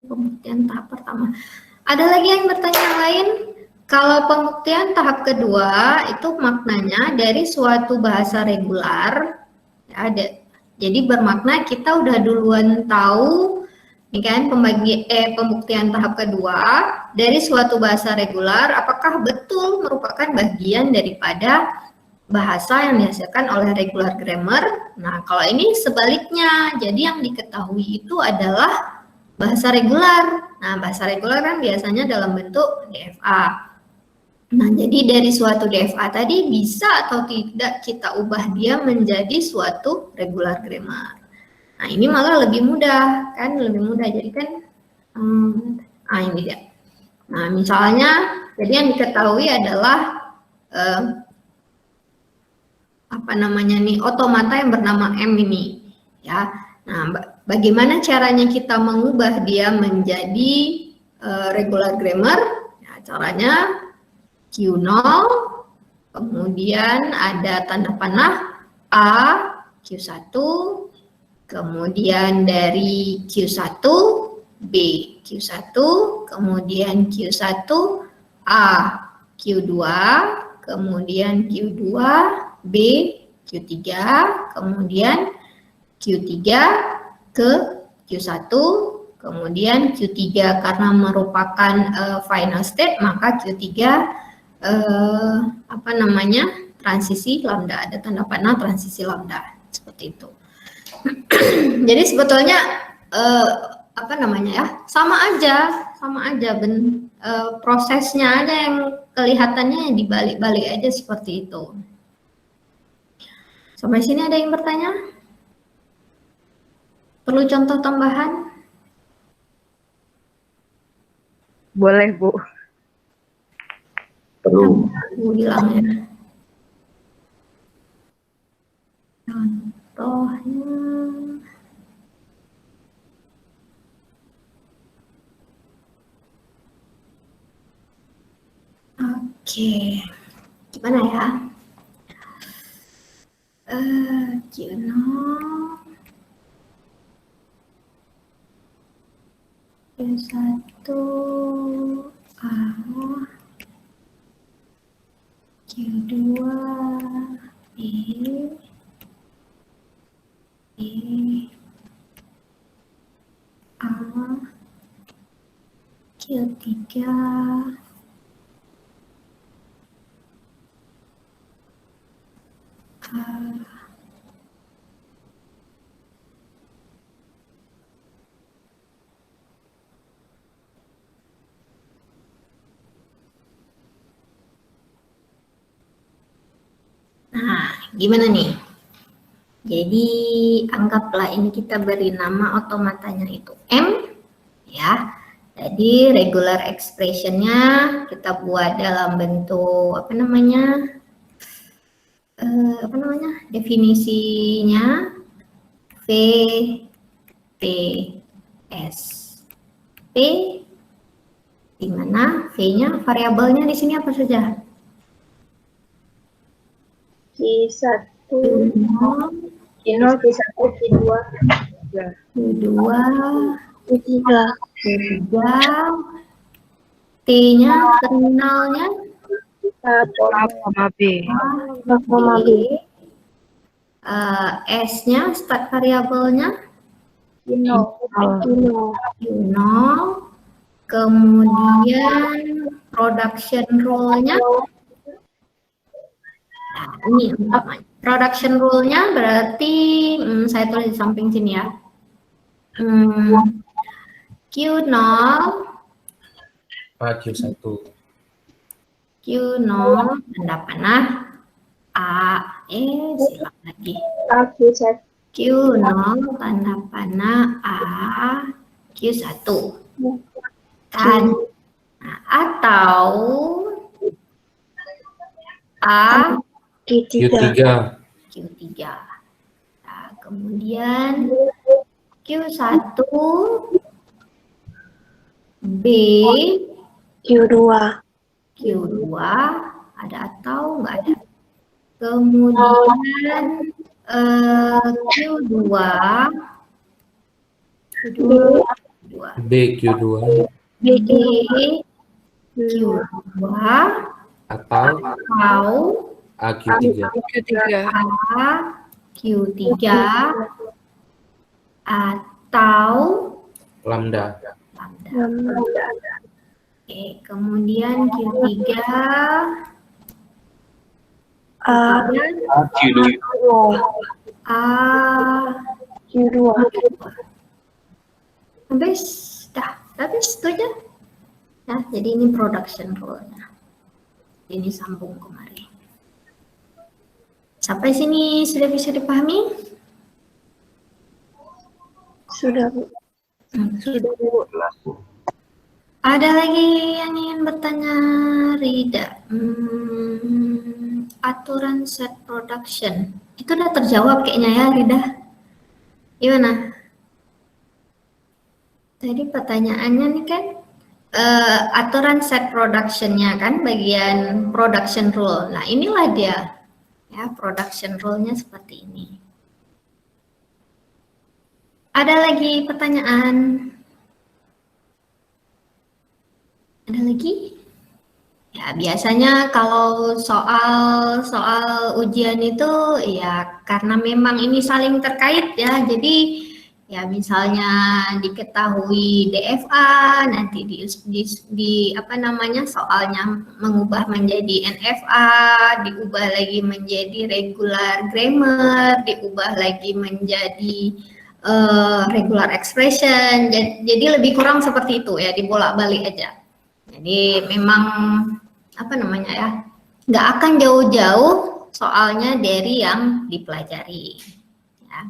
Pembuktian tahap pertama. Ada lagi yang bertanya yang lain? Kalau pembuktian tahap kedua itu maknanya dari suatu bahasa regular, ya, jadi bermakna kita udah duluan tahu, nih kan, pembuktian tahap kedua dari suatu bahasa regular, apakah betul merupakan bagian daripada bahasa yang dihasilkan oleh regular grammar. Nah, kalau ini sebaliknya, jadi yang diketahui itu adalah bahasa regular. Nah, bahasa regular kan biasanya dalam bentuk DFA. Nah, jadi dari suatu DFA tadi bisa atau tidak kita ubah dia menjadi suatu regular grammar. Nah, ini malah lebih mudah, kan? Lebih mudah. Jadi kan, ini dia. Nah, misalnya, jadi yang diketahui adalah apa namanya nih, otomata yang bernama M ini, ya. Nah, bagaimana caranya kita mengubah dia menjadi regular grammar? Nah, caranya Q0, kemudian ada tanda panah A, Q1, kemudian dari Q1, B, Q1, kemudian Q1, A, Q2, kemudian Q2, B, Q3, kemudian Q3 ke Q1, kemudian Q3 karena merupakan final state, maka Q3 apa namanya, transisi lambda, ada tanda panah transisi lambda, seperti itu. Jadi sebetulnya apa namanya ya, sama aja prosesnya aja yang kelihatannya dibalik-balik aja seperti itu. Sampai sini ada yang bertanya? Perlu contoh tambahan? Boleh, Bu. Perlu. Bu bilang ya. Contohnya. Oke. Gimana ya? Q0. Q1 A, Q2 B, A, Q3 A. Nah, gimana nih? Jadi anggaplah ini kita beri nama otomatanya itu M, ya. Jadi regular expressionnya kita buat dalam bentuk apa namanya? Definisinya V P S P, di mana V-nya variabelnya di sini apa saja? Q1, Q0, Q1, Q2, Q2, Q3, T-nya terminalnya A, B. B, S-nya start variabelnya Q0, kemudian production rule-nya. Nah, ini production rule-nya berarti saya tulis di samping sini ya. Q0, Q1. Q0 tanda panah A, silang lagi. Q1, Q0 tanda panah A, Q1 kan. Nah, atau A, Q3, Q3. Nah, kemudian Q1 B, Q2, Q2 ada atau enggak ada. Kemudian Q2 Q2. BQ2 BQ2 atau atau AQ3. Q3. AQ3 atau Lambda. lambda. Oke, kemudian Q3 Q2. Q2 habis itu aja. Nah, jadi ini production rule-nya. Ini sambung kemari. Sampai sini sudah bisa dipahami? Sudah, Bu. Sudah, Bu. Ada lagi yang ingin bertanya, Rida? Aturan set production. Itu udah terjawab kayaknya ya, Rida? Gimana? Tadi pertanyaannya nih kan, aturan set production-nya kan, bagian production rule. Nah, inilah dia. Ya, production rule-nya seperti ini. Ada lagi pertanyaan? Ada lagi? Ya, biasanya kalau soal ujian itu ya karena memang ini saling terkait ya. Jadi ya misalnya diketahui DFA, nanti di apa namanya soalnya mengubah menjadi NFA, diubah lagi menjadi regular grammar, diubah lagi menjadi regular expression. Jadi lebih kurang seperti itu ya, dibolak-balik aja. Jadi memang apa namanya ya, nggak akan jauh-jauh soalnya dari yang dipelajari. Ya.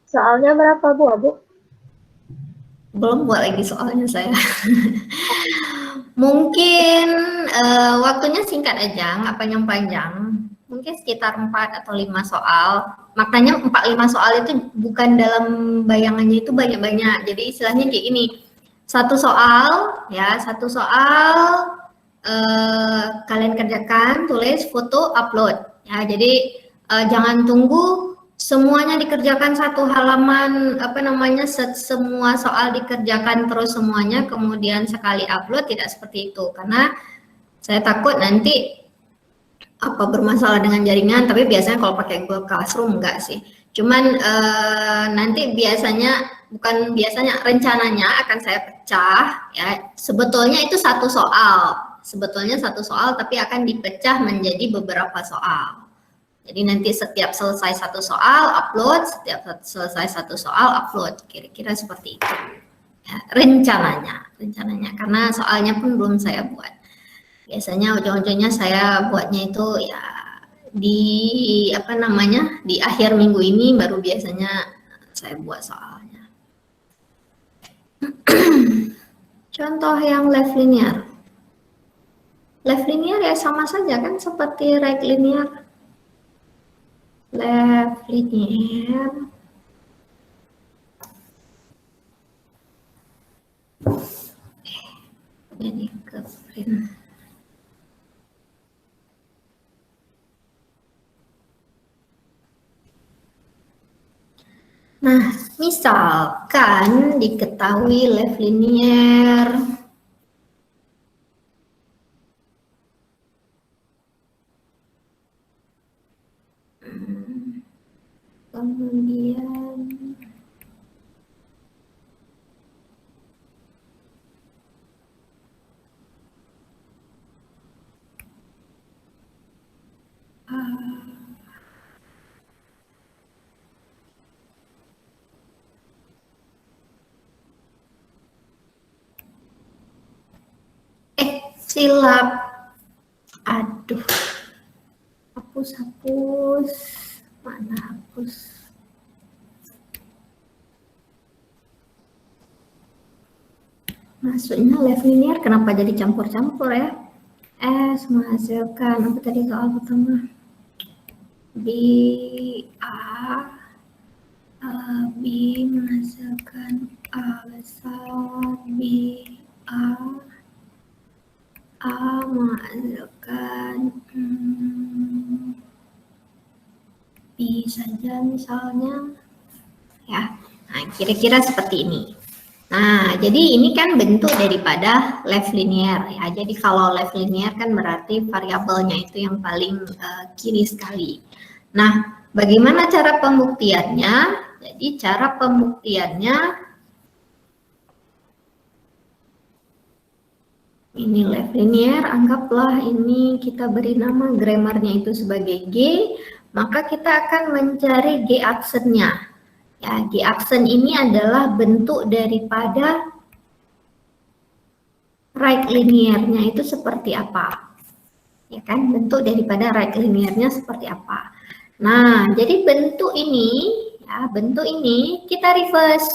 Soalnya berapa, Bu? Belum buat lagi soalnya saya. Mungkin waktunya singkat aja, nggak panjang-panjang. Mungkin sekitar 4 atau 5 soal. Makanya 4-5 soal itu bukan dalam bayangannya itu banyak-banyak. Jadi istilahnya kayak gini. Satu soal kalian kerjakan, tulis, foto, upload. Ya, jadi jangan tunggu semuanya dikerjakan satu halaman, apa namanya, semua soal dikerjakan terus semuanya, kemudian sekali upload, tidak seperti itu. Karena saya takut nanti bermasalah dengan jaringan, tapi biasanya kalau pakai Google Classroom enggak sih. Cuman nanti rencananya akan saya pecah ya. Sebetulnya itu satu soal, tapi akan dipecah menjadi beberapa soal. Jadi nanti setiap selesai satu soal upload, kira-kira seperti itu. Ya, rencananya, karena soalnya pun belum saya buat. Biasanya ujung-ujungnya saya buatnya itu ya di akhir minggu ini baru biasanya saya buat soalnya. Contoh yang left linear. Left linear ya sama saja kan seperti right linear. Left linear. Jadi ke print. Nah, misalkan diketahui left linear kemudian silap. Aduh. Hapus. Mana hapus? Maksudnya left linear kenapa jadi campur-campur ya? S menghasilkan apa tadi soal pertama? B menghasilkan A besar, B A menghasilkan B saja misalnya ya. Nah, kira-kira seperti ini. Nah, jadi ini kan bentuk daripada left linear ya. Jadi kalau left linear kan berarti variabelnya itu yang paling kiri sekali. Nah, bagaimana cara pembuktiannya? Jadi cara pembuktiannya ini left linear, anggaplah ini kita beri nama grammarnya itu sebagai G, maka kita akan mencari G aksennya. Ya, G aksen ini adalah bentuk daripada right linearnya itu seperti apa. Ya kan, bentuk daripada right linearnya seperti apa. Nah, jadi bentuk ini, ya, bentuk ini kita reverse.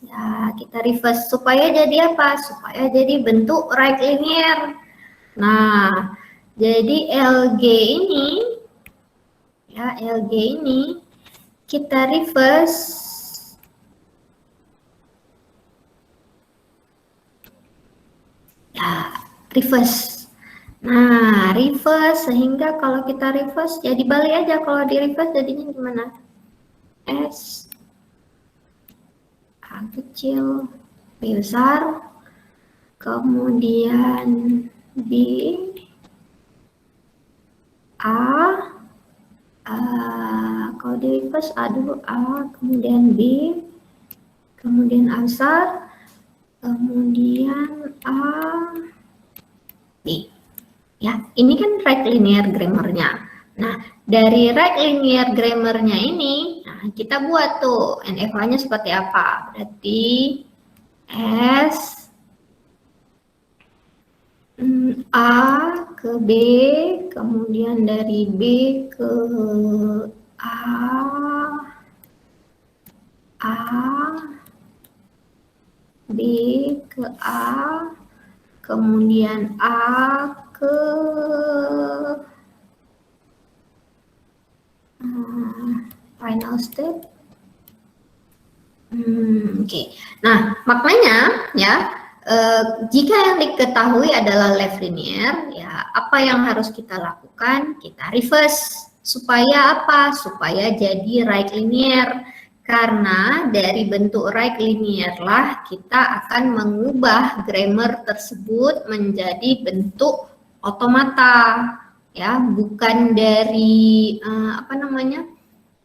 Ya, kita reverse supaya jadi apa? Supaya jadi bentuk right linear. Nah, jadi LG ini, ya, LG ini kita reverse ya, reverse. Nah, reverse sehingga kalau kita reverse jadi balik aja. Kalau di reverse jadinya gimana? S A kecil B besar, kemudian B A, kalau di reverse A dulu A, kemudian B, kemudian A besar, kemudian A, B. Ya, ini kan right linear grammarnya. Nah, dari right linear grammarnya ini, nah, kita buat tuh NFA-nya seperti apa. Berarti S A ke B, kemudian dari B ke A, A, B ke A, kemudian A ke final state. Oke. Nah, maknanya ya, jika yang diketahui adalah left linear, ya apa yang harus kita lakukan? Kita reverse. Supaya apa? Supaya jadi right linear. Karena dari bentuk right linear lah kita akan mengubah grammar tersebut menjadi bentuk otomata, ya, bukan dari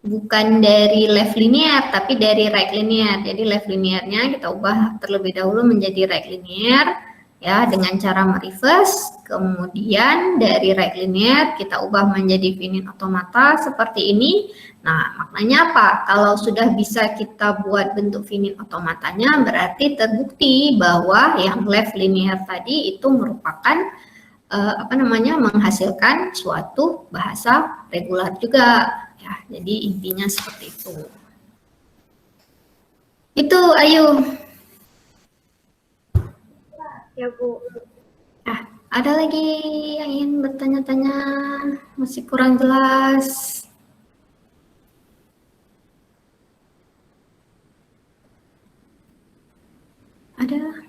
bukan dari left linear, tapi dari right linear. Jadi left linearnya kita ubah terlebih dahulu menjadi right linear, ya, dengan cara mereverse. Kemudian dari right linear kita ubah menjadi finite automata seperti ini. Nah, maknanya apa? Kalau sudah bisa kita buat bentuk finite automatanya, berarti terbukti bahwa yang left linear tadi itu merupakan menghasilkan suatu bahasa regular juga. Ya, jadi intinya seperti itu. Itu Ayu. Ya, Bu. Ada lagi yang ingin bertanya-tanya? Masih kurang jelas? Ada?